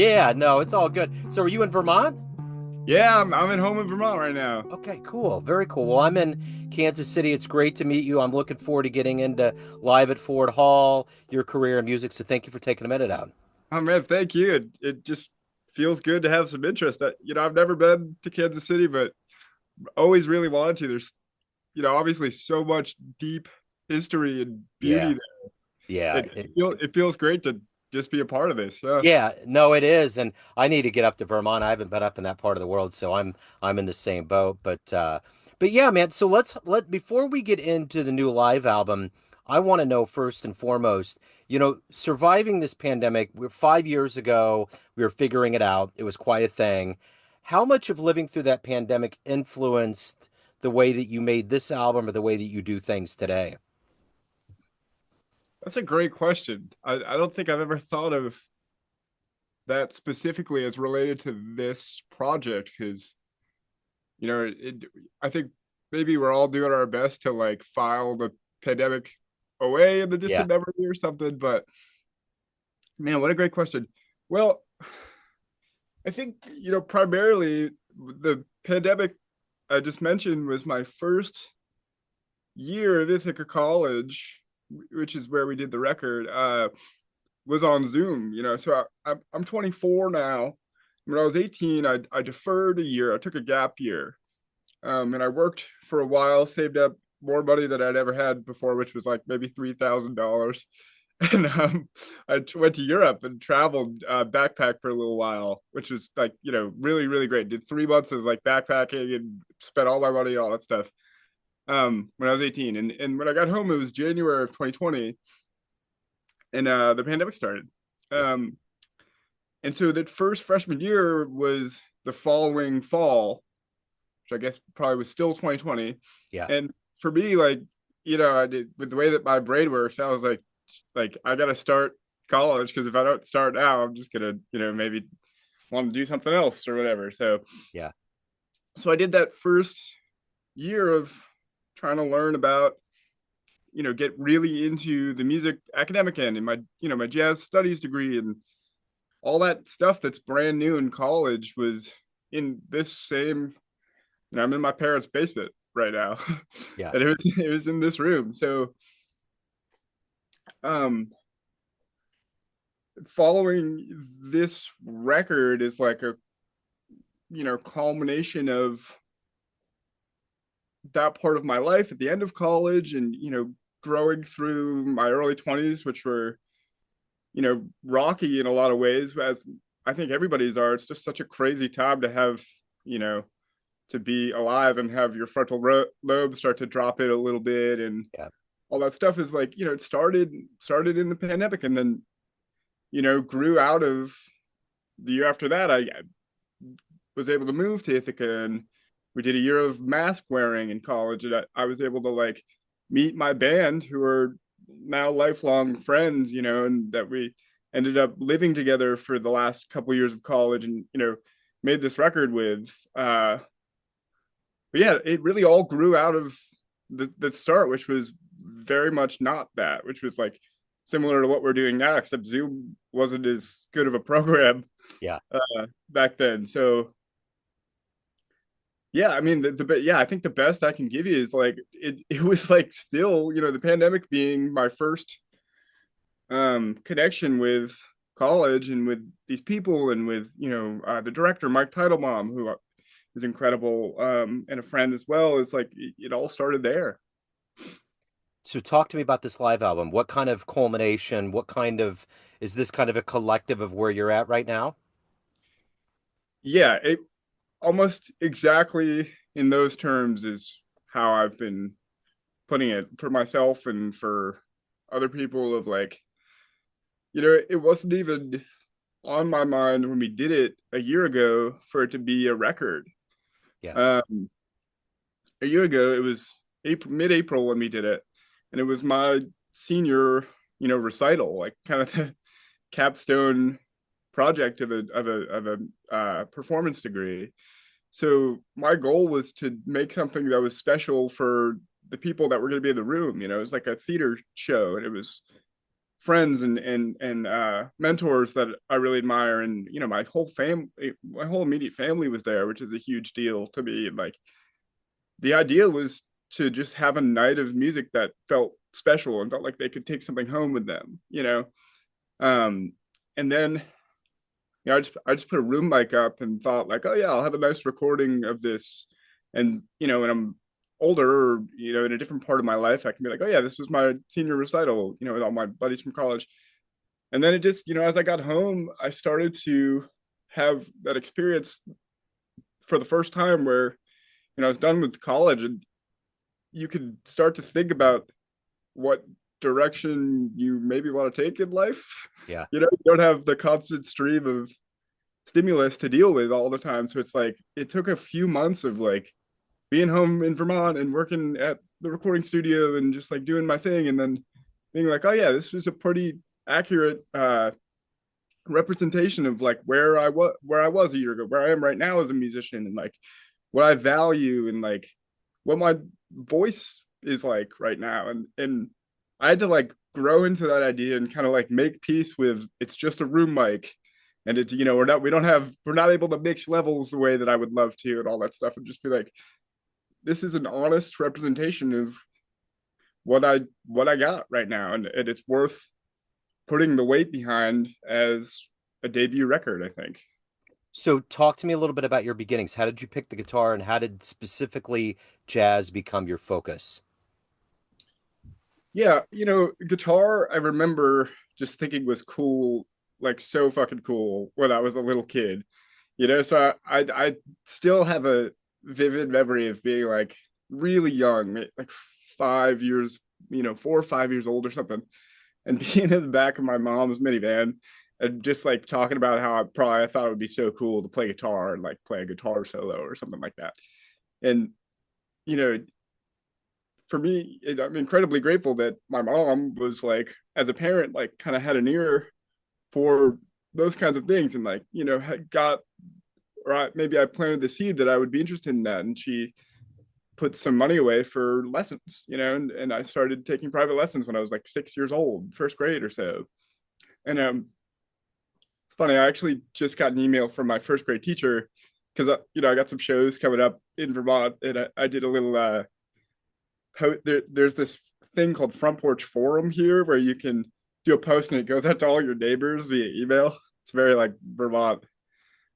Yeah, no, it's all good. So are you in Vermont? Yeah, I'm at home in Vermont right now. Okay, cool. Very cool. Well, I'm in Kansas City. It's great to meet you. I'm looking forward to getting into live at Ford Hall, your career in music. So thank you for taking a minute out. Oh man, thank you. It just feels good to have some interest. I've never been to Kansas City, but always really wanted to. There's, obviously so much deep history and Yeah, beauty there. yeah. It feels great to just be a part of this. Yeah. Yeah, no, it is, and I need to get up to Vermont. I haven't been up in that part of the world, so I'm in the same boat. But yeah, man. So let before we get into the new live album, I want to know first and foremost, surviving this pandemic. We're 5 years ago. We were figuring it out. It was quite a thing. How much of living through that pandemic influenced the way that you made this album or the way that you do things today? That's a great question. I don't think I've ever thought of that specifically as related to this project because, I think maybe we're all doing our best to like file the pandemic away in the Yeah, distant memory or something, but man, what a great question. Well, I think, primarily the pandemic I just mentioned was my first year at Ithaca College, which is where we did the record, was on Zoom, So I'm 24 now. When I was 18, I deferred a year. I took a gap year. And I worked for a while, saved up more money than I'd ever had before, which was like maybe $3,000. And I went to Europe and traveled backpack for a little while, which was like, really, really great. Did 3 months of like backpacking and spent all my money and all that stuff when I was 18. And when I got home, it was January of 2020 and the pandemic started. yeah, Um, and so that first freshman year was the following fall, which I guess probably was still 2020. yeah. And for me, like, I did with the way that my brain works, I was like I gotta start college because if I don't start now, I'm just gonna, maybe want to do something else or whatever. Yeah. So I did that first year of trying to learn about, get really into the music academic end and my jazz studies degree and all that stuff that's brand new in college was in this same, I'm in my parents' basement right now. Yeah. And it was in this room. So um following this record is like a, culmination of that part of my life at the end of college and, growing through my early 20s, which were, rocky in a lot of ways, as I think everybody's are. It's just such a crazy time to have, you know, to be alive and have your frontal lobe start to drop it a little bit and Yeah. all that stuff is like, it started in the pandemic and then, grew out of the year after that. I was able to move to Ithaca and we did a year of mask wearing in college and I was able to like meet my band who are now lifelong friends, and that we ended up living together for the last couple of years of college and, made this record with. But yeah, it really all grew out of the start, which was very much not that, which was like similar to what we're doing now, except Zoom wasn't as good of a program Yeah. back then. So yeah, I mean, yeah, I think the best I can give you is like it was like still, the pandemic being my first connection with college and with these people and with, the director Mike Teitelbaum, who is incredible, and a friend as well. Is like it all started there. So talk to me about this live album. What kind of culmination, what kind of is this kind of a collective of where you're at right now? Yeah, it almost exactly in those terms is how I've been putting it for myself and for other people of like, it wasn't even on my mind when we did it a year ago for it to be a record. Yeah. Um, a year ago, it was mid-April when we did it, and it was my senior, recital, like kind of the capstone project of a performance degree. So my goal was to make something that was special for the people that were going to be in the room. It was like a theater show, and it was friends and mentors that I really admire, and my whole family, my whole immediate family was there, which is a huge deal to me. Like the idea was to just have a night of music that felt special and felt like they could take something home with them. Um, and then I just put a room mic up and thought like, oh yeah, I'll have a nice recording of this, and when I'm older, or in a different part of my life, I can be like, oh yeah, this was my senior recital, with all my buddies from college. And then it just, as I got home, I started to have that experience for the first time where, I was done with college, and you could start to think about what direction you maybe want to take in life. Yeah. You don't have the constant stream of stimulus to deal with all the time. So it's like it took a few months of like being home in Vermont and working at the recording studio and just like doing my thing, and then being like, oh yeah, this was a pretty accurate representation of like where I was a year ago, where I am right now as a musician, and like what I value, and like what my voice is like right now. And I had to like grow into that idea and kind of like make peace with it's just a room mic, and it's we're not able to mix levels the way that I would love to, and all that stuff, and just be like, this is an honest representation of what I got right now, and it's worth putting the weight behind as a debut record, I think. So talk to me a little bit about your beginnings. How did you pick the guitar and how did specifically jazz become your focus? Yeah, guitar, I remember just thinking was cool, like so fucking cool when I was a little kid. So I still have a vivid memory of being like really young, like 5 years, 4 or 5 years old or something, and being in the back of my mom's minivan and just like talking about how I thought it would be so cool to play guitar and like play a guitar solo or something like that. And you know, for me, I'm incredibly grateful that my mom was like, as a parent, like kind of had an ear for those kinds of things, and like had got, maybe I planted the seed that I would be interested in that, and she put some money away for lessons, and I started taking private lessons when I was like 6 years old, first grade or so. And it's funny, I actually just got an email from my first grade teacher because I got some shows coming up in Vermont, and I did a little there's this thing called Front Porch Forum here where you can do a post and it goes out to all your neighbors via email. It's very like Vermont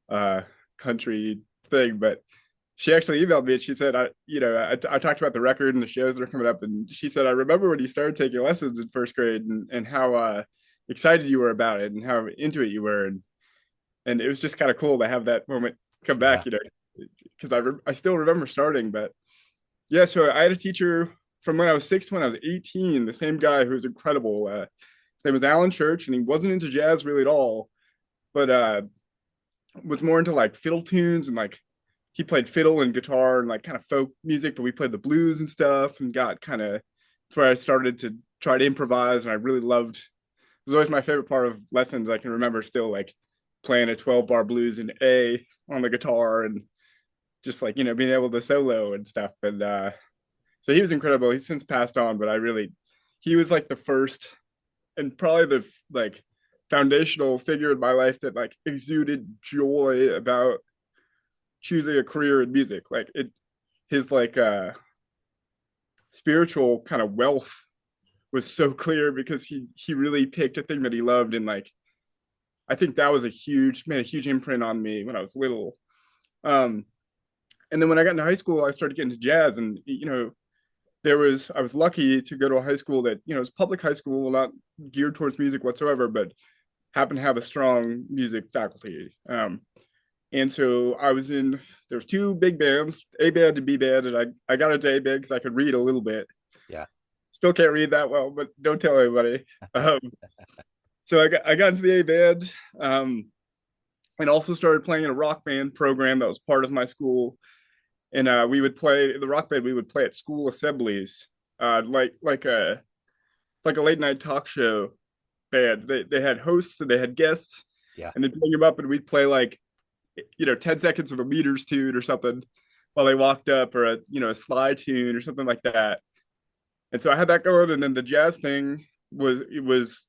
uh country thing, but she actually emailed me and she said, I talked about the record and the shows that are coming up, and she said, I remember when you started taking lessons in first grade, and how excited you were about it and how into it you were, and it was just kind of cool to have that moment come Yeah. back, because I still remember starting. But yeah, so I had a teacher from when I was 6 to when I was 18, the same guy who was incredible. His name was Alan Church, and he wasn't into jazz really at all, but was more into like fiddle tunes, and like he played fiddle and guitar and like kind of folk music, but we played the blues and stuff, and got kind of, that's where I started to try to improvise, and I really loved, it was always my favorite part of lessons. I can remember still like playing a 12 bar blues in A on the guitar, and just like being able to solo and stuff. And so he was incredible. He's since passed on, but he was like the first and probably the like foundational figure in my life that like exuded joy about choosing a career in music. Like his like spiritual kind of wealth was so clear because he really picked a thing that he loved, and like I think that was made a huge imprint on me when I was little. um and then when I got into high school, I started getting into jazz, and I was lucky to go to a high school that it was public high school, not geared towards music whatsoever, but happened to have a strong music faculty. And so there was two big bands, A band and B band, and I got into A band because I could read a little bit. Yeah. Still can't read that well, but don't tell anybody. Um, so I got into the A band, and also started playing in a rock band program that was part of my school. And we would play the rock band. We would play at school assemblies, like a late night talk show band. They had hosts and they had guests, Yeah. and they'd bring them up, and we'd play like 10 seconds of a Meters tune or something while they walked up, or a slide tune or something like that. And so I had that going, and then the jazz thing was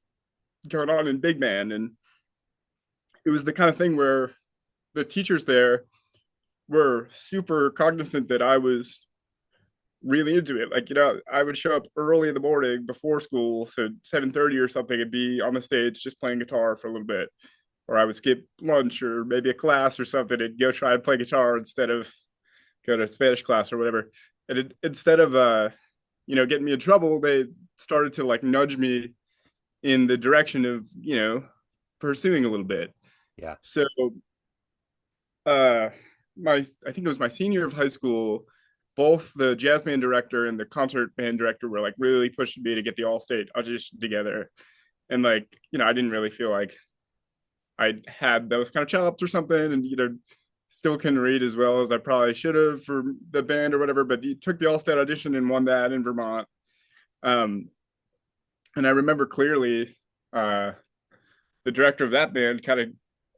going on in big band. And it was the kind of thing where the teachers there were super cognizant that I was really into it. Like, I would show up early in the morning before school, so 7:30 or something, and be on the stage just playing guitar for a little bit. Or I would skip lunch or maybe a class or something and go try and play guitar instead of go to Spanish class or whatever. And instead of getting me in trouble, they started to like nudge me in the direction of pursuing a little bit. Yeah. So uh my I think it was my senior year of high school, both the jazz band director and the concert band director were like really pushing me to get the all-state audition together. And like, I didn't really feel like I had those kind of chops or something, and still can read as well as I probably should have for the band or whatever. But he took the all-state audition and won that in Vermont. Um, and I remember clearly uh, the director of that band kind of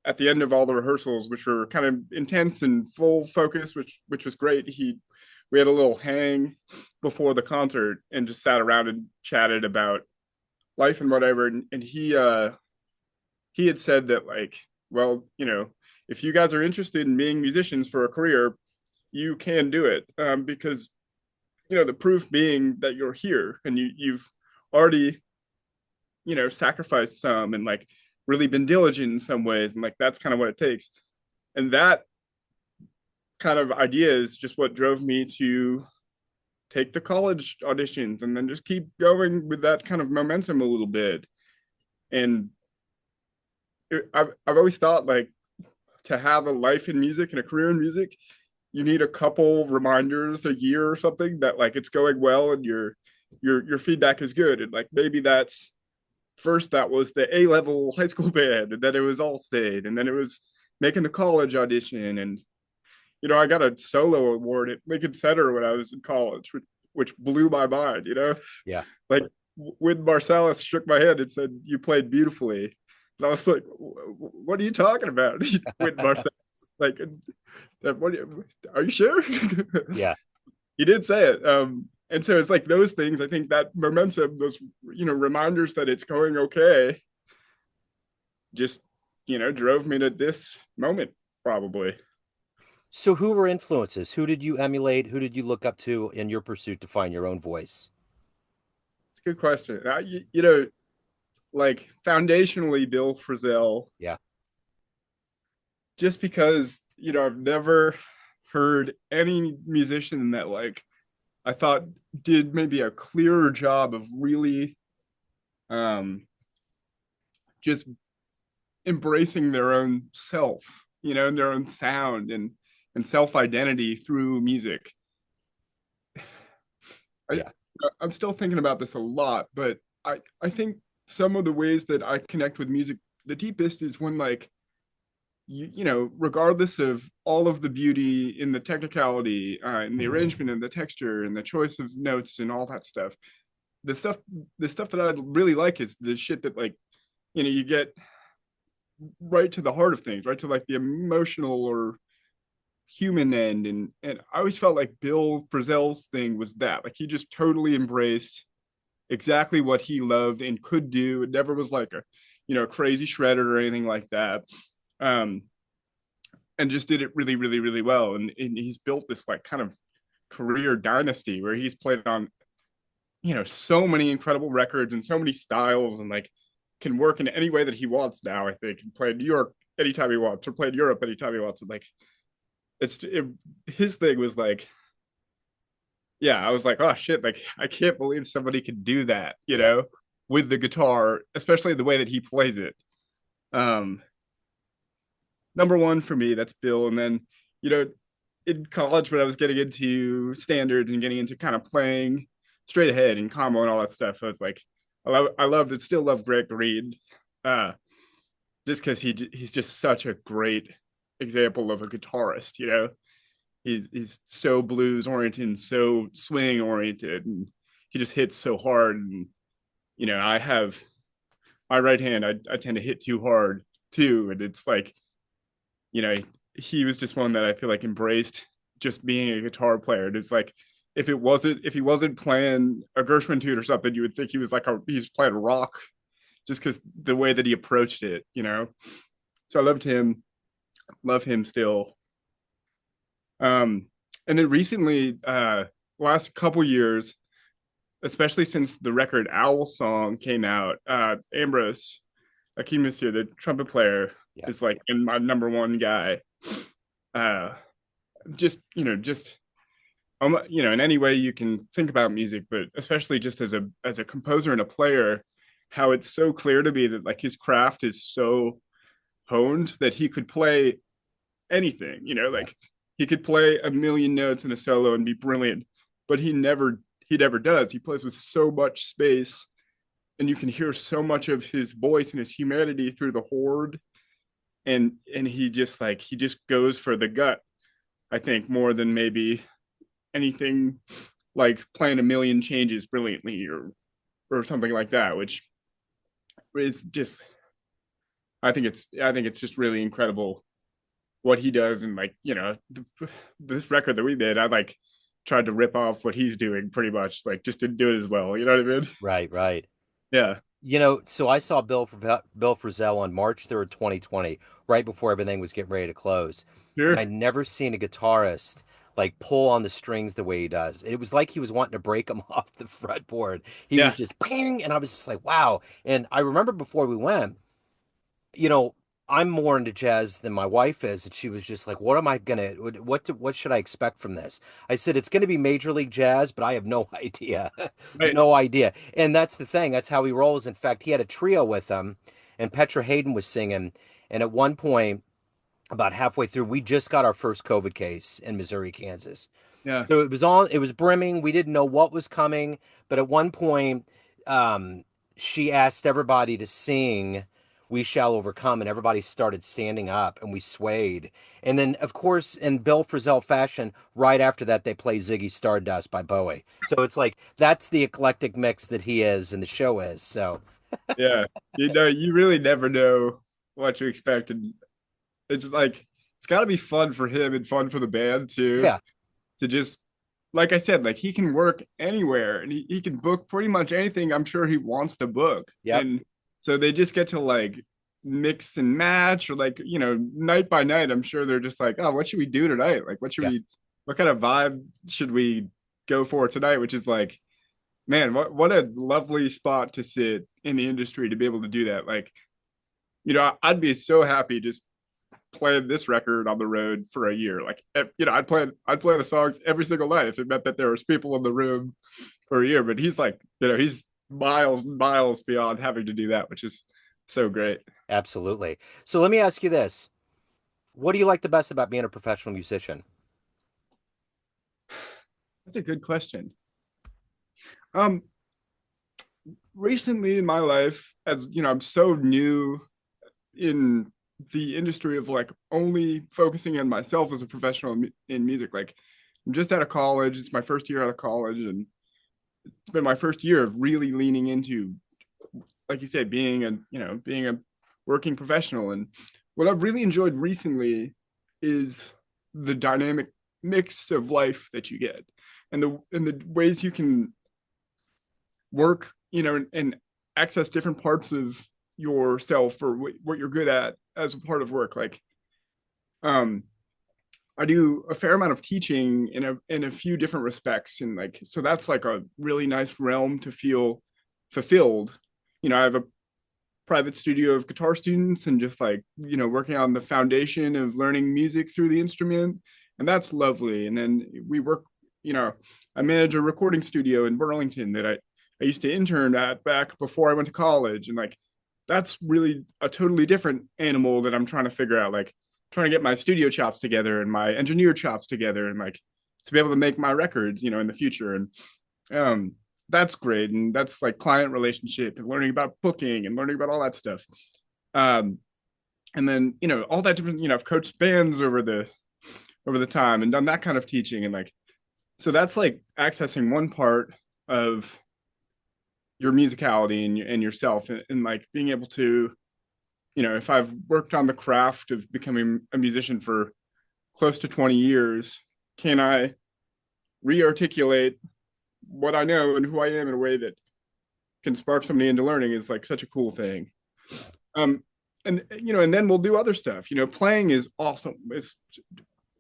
at the end of all the rehearsals, which were kind of intense and full focus, which was great. We had a little hang before the concert and just sat around and chatted about life and whatever. And he had said that like, well, if you guys are interested in being musicians for a career, you can do it, because the proof being that you're here and you've already sacrificed some and like really been diligent in some ways, and like that's kind of what it takes. And that kind of idea is just what drove me to take the college auditions and then just keep going with that kind of momentum a little bit. And I've always thought like to have a life in music and a career in music, you need a couple reminders a year or something that like it's going well and your feedback is good. And like maybe that's first that was the A level high school band, and then it was all state, and then it was making the college audition. And I got a solo award at Lincoln Center when I was in college, which blew my mind. Yeah. Like when Marsalis shook my hand and said you played beautifully, and I was like, "What are you talking about?" When Marsalis, like, what are you sure? Yeah. He did say it. And so it's like those things. I think that momentum, those reminders that it's going okay, just drove me to this moment probably. So who were influences? Who did you emulate? Who did you look up to in your pursuit to find your own voice? It's a good question. Like foundationally, Bill Frisell, Yeah. just because I've never heard any musician that like I thought did maybe a clearer job of really um just embracing their own self, and their own sound and self identity through music. I Yeah. I'm still thinking about this a lot, but I think some of the ways that I connect with music the deepest is when like regardless of all of the beauty in the technicality and the arrangement and the texture and the choice of notes and all that stuff, the stuff the stuff that I really like is the shit that like you get right to the heart of things, right to like the emotional or human end. And I always felt like Bill Frisell's thing was that like he just totally embraced exactly what he loved and could do. It never was like a crazy shredder or anything like that. Um, and just did it really, really, really well. And he's built this like kind of career dynasty where he's played on so many incredible records and so many styles, and like can work in any way that he wants now. I think and play in New York anytime he wants or play in Europe anytime he wants. And like his thing was like, yeah, I was like, oh shit, like I can't believe somebody could do that, Yeah. with the guitar, especially the way that he plays it. Um, Number one for me, that's Bill. And then, you know, in college when I was getting into standards and getting into kind of playing straight ahead and combo and all that stuff, I was like, I loved it, still love Greg Reed. Uh, just because he's just such a great example of a guitarist. He's so blues oriented and so swing oriented, and he just hits so hard. And I have my right hand, I tend to hit too hard too, and it's like you know he was just one that I feel like embraced just being a guitar player. It's like if he wasn't playing a Gershwin tune or something, you would think he was like he's playing rock just because the way that he approached it, you know. So I loved him, love him still. Um, and then recently, last couple years, especially since the record Owl Song came out, Ambrose Akimus here, the trumpet player, Yeah. is like in my number one guy. Uh, just in any way you can think about music, but especially just as a composer and a player, how it's so clear to me that like his craft is so honed that he could play anything, Yeah. like he could play a million notes in a solo and be brilliant, but he never does. He plays with so much space, and you can hear so much of his voice and his humanity through the horde, and he just goes for the gut, I think, more than maybe anything like playing a million changes brilliantly or something like that, which is just I think it's just really incredible what he does. And like, this record that we did, I like tried to rip off what he's doing pretty much, like just to do it as well. You know what I mean? Right, right. Yeah. So I saw Bill Frisell on March 3rd, 2020, right before everything was getting ready to close. And Sure. I'd never seen a guitarist like pull on the strings the way he does. It was like he was wanting to break them off the fretboard. He was Yeah. just ping, and I was just like, wow. And I remember before we went, you know, I'm more into jazz than my wife is, and she was just like, "What am I gonna? What should I expect from this?" I said, "It's gonna be major league jazz, but I have no idea, Right. no idea." And that's the thing. That's how he rolls. In fact, he had a trio with him, and Petra Hayden was singing. And at one point, about halfway through, we just got our first COVID case in Missouri, Kansas. Yeah. So it was brimming. We didn't know what was coming, but at one point, um, she asked everybody to sing "We Shall Overcome," and everybody started standing up, and we swayed. And then, of course, in Bill Frisell fashion, right after that, they play "Ziggy Stardust" by Bowie. So it's like that's the eclectic mix that he is, and the show is. So Yeah. You really never know what to expect. And it's like it's got to be fun for him and fun for the band too, yeah, to just, like I said, like he can work anywhere, and he can book pretty much anything I'm sure he wants to book. yep, And so they just get to like mix and match, or like, night by night, I'm sure they're just like, oh, what should we do tonight? Like, yeah. what kind of vibe should we go for tonight? Which is like, man, what a lovely spot to sit in the industry to be able to do that. Like, I'd be so happy just playing this record on the road for a year. Like, I'd play the songs every single night if it meant that there was people in the room for a year. But he's like, he's miles and miles beyond having to do that, which is so great. Absolutely. So let me ask you this: what do you like the best about being a professional musician? That's a good question. Um, Recently in my life, as I'm so new in the industry of like only focusing on myself as a professional in music. Like, I'm just out of college. It's my first year out of college, and it's been my first year of really leaning into, like you said, being a working professional. And what I've really enjoyed recently is the dynamic mix of life that you get, and the ways you can work, and access different parts of yourself or what you're good at as a part of work. Like, um, I do a fair amount of teaching in a few different respects, and like, so that's like a really nice realm to feel fulfilled. I have a private studio of guitar students, and just like, working on the foundation of learning music through the instrument, and that's lovely. And then we work, you know I manage a recording studio in Burlington that I used to intern at back before I went to college. And like, that's really a totally different animal that I'm trying to figure out, like trying to get my studio chops together and my engineer chops together, and like to be able to make my records, in the future. And um that's great. And that's like client relationship and learning about booking and learning about all that stuff. um and then, all that different, I've coached bands over the time and done that kind of teaching. And like, so that's like accessing one part of your musicality and yourself, and like being able to, if I've worked on the craft of becoming a musician for close to 20 years, can I re-articulate what I know and who I am in a way that can spark somebody into learning is like such a cool thing. Um, and then we'll do other stuff. Playing is awesome. It's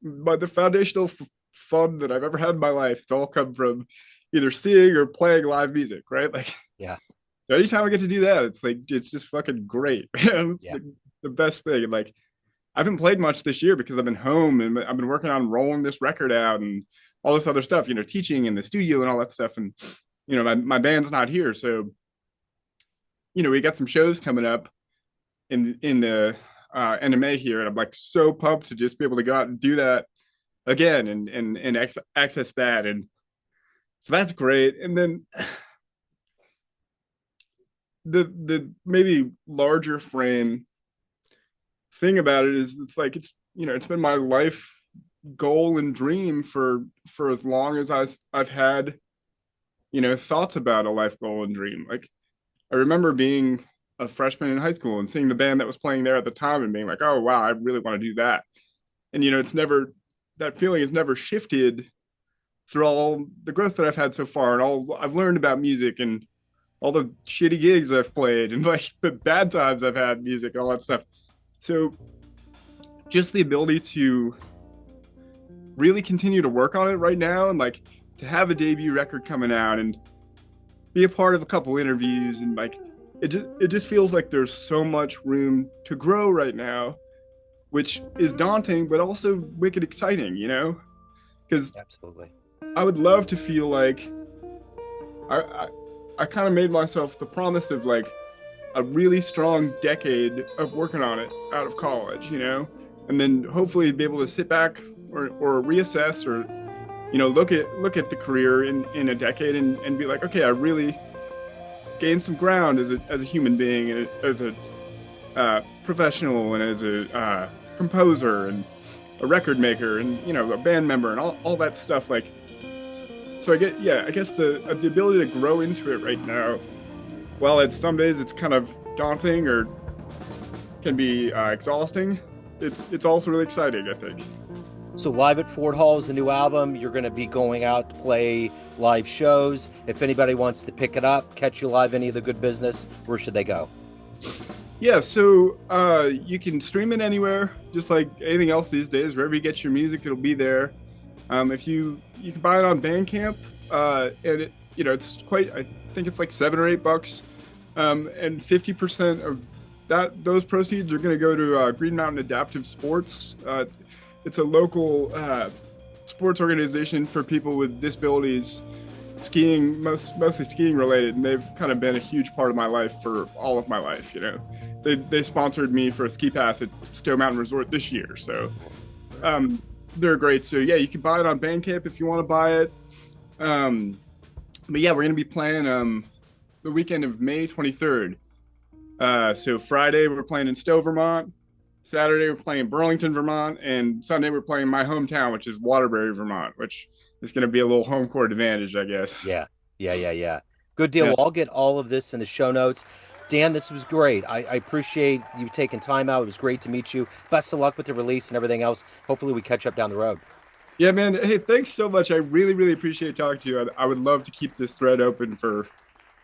but the foundational fun that I've ever had in my life. It's all come from either seeing or playing live music, right? Like, Yeah. so anytime I get to do that, it's just fucking great. It's Yeah. the best thing. And like, I haven't played much this year because I've been home and I've been working on rolling this record out and all this other stuff, teaching in the studio and all that stuff. And, my band's not here. So, we got some shows coming up in the end of May here. And I'm like so pumped to just be able to go out and do that again and access that. And so that's great. And then the maybe larger frame thing about it is it's been my life goal and dream for as long as I've had thoughts about a life goal and dream. Like, I remember being a freshman in high school and seeing the band that was playing there at the time and being like, oh wow, I really want to do that. And it's never, that feeling has never shifted through all the growth that I've had so far and all I've learned about music and all the shitty gigs I've played and like the bad times I've had music and all that stuff. So just the ability to really continue to work on it right now and like to have a debut record coming out and be a part of a couple interviews and like it just feels like there's so much room to grow right now, which is daunting but also wicked exciting, because Absolutely. I would love to feel like I kind of made myself the promise of like a really strong decade of working on it out of college, and then hopefully be able to sit back or reassess or, look at the career in a decade and be like, okay, I really gained some ground as a human being and as a professional and as a composer and a record maker and, a band member and all that stuff. Like, so I guess the ability to grow into it right now, while it's some days it's kind of daunting or can be exhausting, it's also really exciting, I think. So Live at Ford Hall is the new album. You're going to be going out to play live shows. If anybody wants to pick it up, catch you live, any of the good business, where should they go? Yeah, so you can stream it anywhere, just like anything else these days. Wherever you get your music, it'll be there. If you can buy it on Bandcamp, and it's quite, I think it's like $7 or $8, and 50% of those proceeds are going to go to Green Mountain Adaptive Sports. It's a local sports organization for people with disabilities, skiing, mostly skiing related, and they've kind of been a huge part of my life for all of my life. They sponsored me for a ski pass at Stowe Mountain Resort this year, so they're great. So yeah, you can buy it on Bandcamp if you want to buy it. But yeah, we're gonna be playing the weekend of May 23rd. So Friday we're playing in Stowe, Vermont. Saturday we're playing Burlington, Vermont, and Sunday we're playing my hometown, which is Waterbury, Vermont, which is going to be a little home court advantage, I guess. Yeah. Good deal. Yeah. I'll get all of this in the show notes. Dan, this was great. I appreciate you taking time out. It was great to meet you. Best of luck with the release and everything else. Hopefully we catch up down the road. Yeah, man. Hey, thanks so much. I really, really appreciate talking to you. I would love to keep this thread open for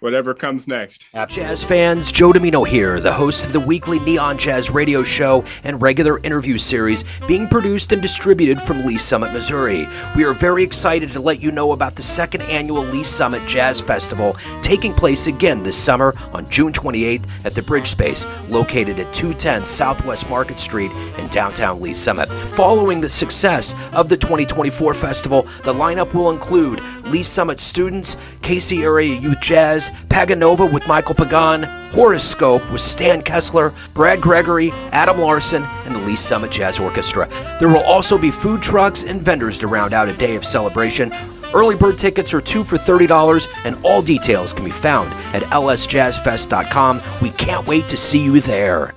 whatever comes next. Absolutely. Jazz fans, Joe Domino here, the host of the weekly Neon Jazz radio show and regular interview series being produced and distributed from Lee Summit, Missouri. We are very excited to let you know about the second annual Lee Summit Jazz Festival taking place again this summer on June 28th at the Bridge Space, located at 210 Southwest Market Street in downtown Lee Summit. Following the success of the 2024 festival, the lineup will include Lee Summit students, Casey Area Youth Jazz, Paganova with Michael Pagan, Horoscope with Stan Kessler, Brad Gregory, Adam Larson, and the Lee Summit Jazz Orchestra. There will also be food trucks and vendors to round out a day of celebration. Early bird tickets are 2 for $30, and all details can be found at lsjazzfest.com. We can't wait to see you there.